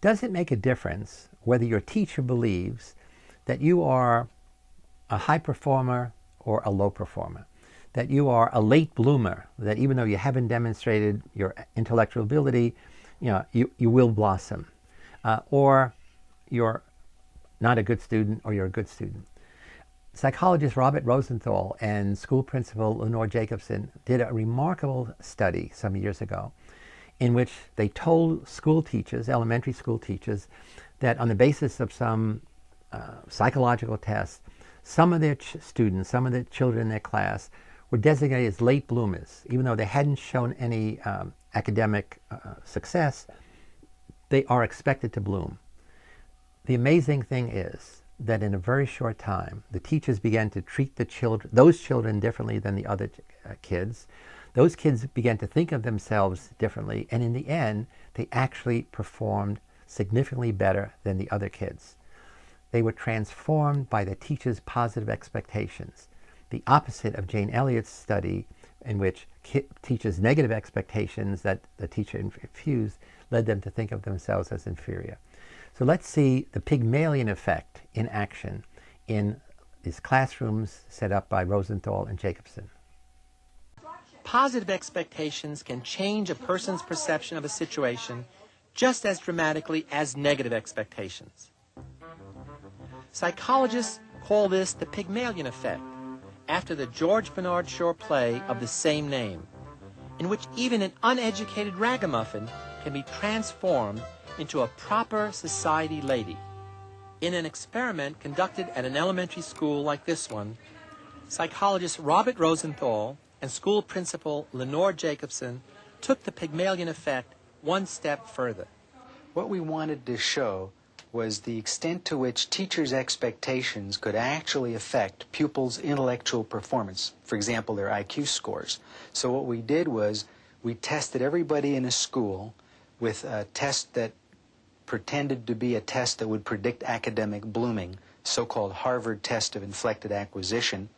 Does it make a difference whether your teacher believes that you are a high performer or a low performer? That you are a late bloomer, that even though you haven't demonstrated your intellectual ability, you will blossom. Or you're not a good student, or you're a good student. Psychologist Robert Rosenthal and school principal Lenore Jacobson did a remarkable study some years ago in which they told school teachers, elementary school teachers, that on the basis of some psychological tests, some of their students, some of the children in their class were designated as late bloomers. Even though they hadn't shown any academic success, they are expected to bloom. The amazing thing is that in a very short time, the teachers began to treat those children differently than the other kids. Those kids began to think of themselves differently, and in the end, they actually performed significantly better than the other kids. They were transformed by the teacher's positive expectations, the opposite of Jane Elliott's study, in which teachers' negative expectations that the teacher infused led them to think of themselves as inferior. So let's see the Pygmalion effect in action in these classrooms set up by Rosenthal and Jacobson. Positive expectations can change a person's perception of a situation just as dramatically as negative expectations. Psychologists call this the Pygmalion effect, after the George Bernard Shaw play of the same name, in which even an uneducated ragamuffin can be transformed into a proper society lady. In an experiment conducted at an elementary school like this one, psychologist Robert Rosenthal and school principal Lenore Jacobson took the Pygmalion effect one step further. What we wanted to show was the extent to which teachers' expectations could actually affect pupils' intellectual performance, for example, their IQ scores. So what we did was we tested everybody in a school with a test that pretended to be a test that would predict academic blooming, so-called Harvard test of inflected acquisition.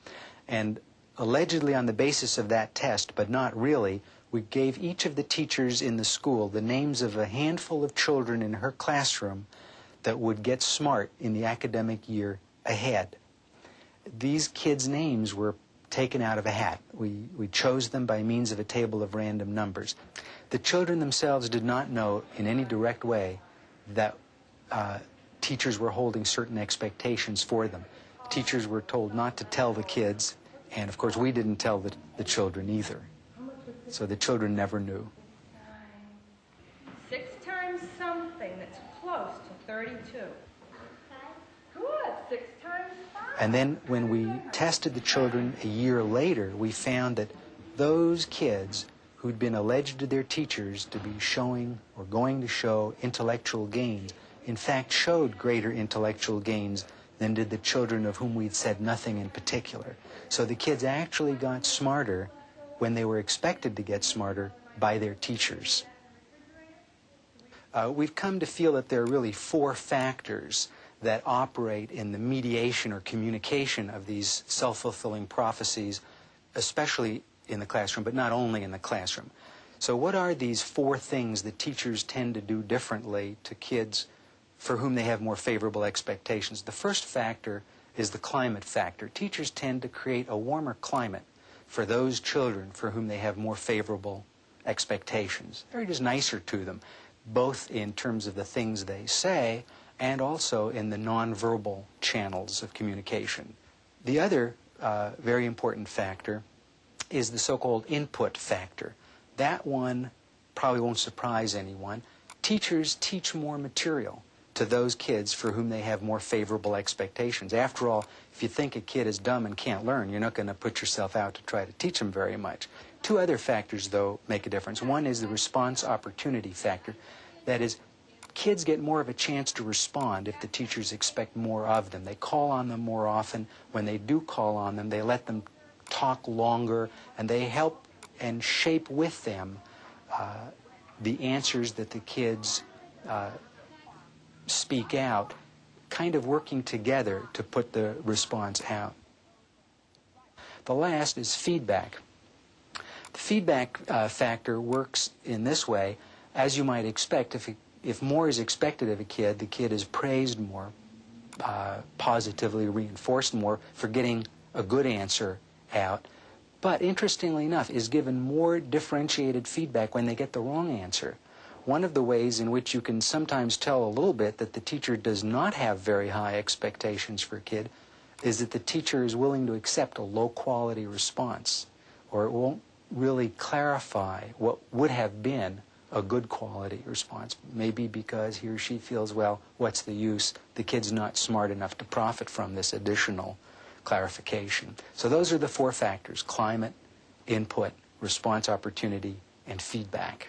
And allegedly on the basis of that test, but not really, we gave each of the teachers in the school the names of a handful of children in her classroom that would get smart in the academic year ahead. These kids' names were taken out of a hat. We chose them by means of a table of random numbers. The children themselves did not know in any direct way that teachers were holding certain expectations for them. Teachers were told not to tell the kids, and of course we didn't tell the children either. So the children never knew. 6 times something that's close to 32. Good. 6 times 5. And then when we tested the children a year later, we found that those kids who'd been alleged to their teachers to be showing or going to show intellectual gains, in fact showed greater intellectual gains than did the children of whom we'd said nothing in particular. So the kids actually got smarter when they were expected to get smarter by their teachers. We've come to feel that there are really 4 factors that operate in the mediation or communication of these self-fulfilling prophecies, especially in the classroom, but not only in the classroom. So what are these 4 things that teachers tend to do differently to kids for whom they have more favorable expectations? The first factor is the climate factor. Teachers tend to create a warmer climate for those children for whom they have more favorable expectations. They're just nicer to them, both in terms of the things they say and also in the nonverbal channels of communication. The other very important factor is the so-called input factor. That one probably won't surprise anyone. Teachers teach more material to those kids for whom they have more favorable expectations. After all, if you think a kid is dumb and can't learn, you're not going to put yourself out to try to teach them very much. 2 other factors, though, make a difference. One is the response opportunity factor. That is, kids get more of a chance to respond if the teachers expect more of them. They call on them more often. When they do call on them, they let them talk longer, and they help and shape with them the answers that the kids speak out, kind of working together to put the response out. The last is feedback. The feedback factor works in this way. As you might expect, if If more is expected of a kid, the kid is praised more, positively reinforced more for getting a good answer out, but interestingly enough is given more differentiated feedback when they get the wrong answer. One of the ways in which you can sometimes tell a little bit that the teacher does not have very high expectations for a kid is that the teacher is willing to accept a low-quality response, or it won't really clarify what would have been a good quality response, maybe because he or she feels, well, what's the use? The kid's not smart enough to profit from this additional clarification. So those are the four factors: climate, input, response opportunity, and feedback.